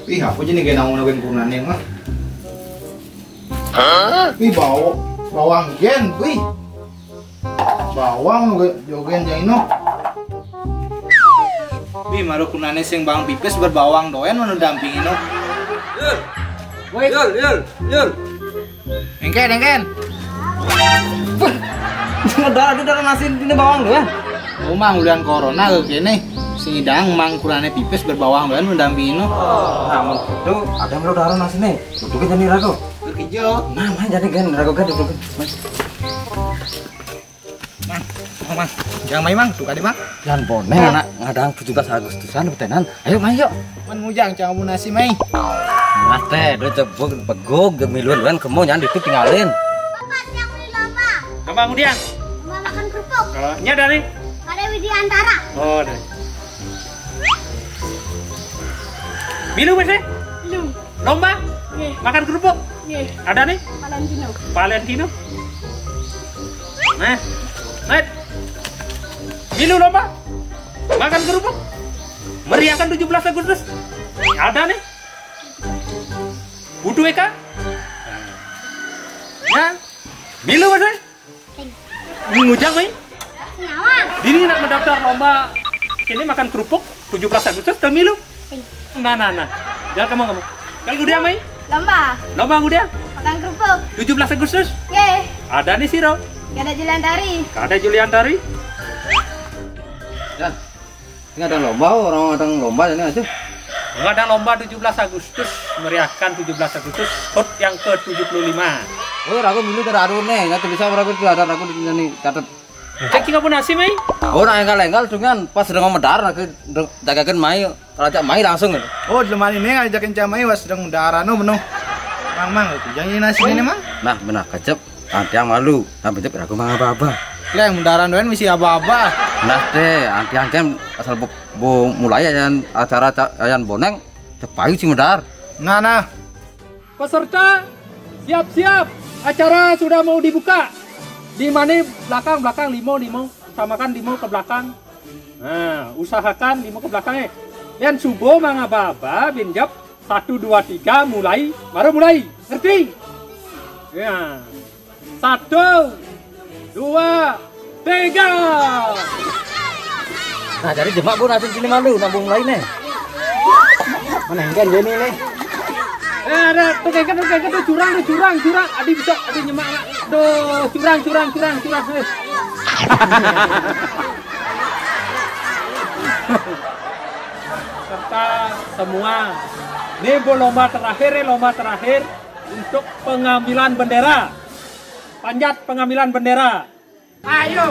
Ih, aku jadi gak nanggung kunane mah. Ih, bawang gen, wih. Bawang jogen jaino. Wih, maru kunane sing bawang pipis berbawang doen mana dampingin no. Yul. Woi, Yul. Engken. Darah nasi ini bawang doan. Oh, mang ulian corona kene. Sing idang mang kurane pipis berbawang doan mendampingin no. Nah, itu ada yang darah nasi nih. Duduknya jadi rago. Kerja. Nah, main jadi kan rago kan duduk. Mang, yang main mang, tuh kali mang. Jangan boneng anak ngadang 17 Agustusan betenan. Ayo main yuk. Man mujang jangan nasi mai. Mas teh, udah cebok begog gemiluan kemo jangan itu tinggalin. Bapak siang beli lomba. Lomba kemudian? Lomba makan kerupuk. Kalau nya dari? Ada Widiantara. Oh, dari. Milu mas deh? Lu. Lomba? Nih. Makan kerupuk? Nih. Ada nih? Valentino. Nah, Milu lomba? Makan kerupuk? Meriahkan 17 Agustus? Ada nih? Butuh Eka? Ya, Milu mas deh? Ngujang mai? Nyawa. Dini nak mendaftar lomba ini makan kerupuk 17 Agustus ke Milu? Nah. Jangan kamu. Kalau udah mai? Lomba udah? Makan kerupuk. 17 Agustus? Ye. Ada nih Siro? Gak ada Juliantari. Ada Juliantari? Dan ini ada lomba, orang ada lomba ini aja. Enggak ada lomba 17 Agustus, meriahkan 17 Agustus HUT yang ke-75. Oh, ragu milu terharu nih, nggak bisa ragu itu ada ragu di sini catat. Cek kita pun nasi mai? Oh, nah enggal dengan pas sedang medar, aku jagakan mai, kalau cak mai langsung. Oh, lemari ini ngajakin camai was sedang darah no beno. Mang itu jangan nasi ini mang. Nah, benar kecep, nanti yang malu, tapi cep ragu mang apa-apa. Lah yang mendaran doan misi apa-apa. Nah teh, anti asal mulai acara ayan boneng, cepayu si medar. Nah. Peserta, siap-siap. Acara sudah mau dibuka. Di mana belakang limo samakan limo ke belakang. Nah, usahakan limo ke belakangnya. Dan subuh mangababa binjap 1 2 3 mulai, baru mulai. Ngerti? Ya. 1 2 3. Nah, jadi jemaah bu nasi sini malu, nabung mulai nih. Mana enggan jadi nih? Ada tuh kayak curang. Adi bisa, adi nyemak. Duh, curang. Serta semua. Ini lomba terakhir untuk pengambilan bendera. Panjat pengambilan bendera. Ayo.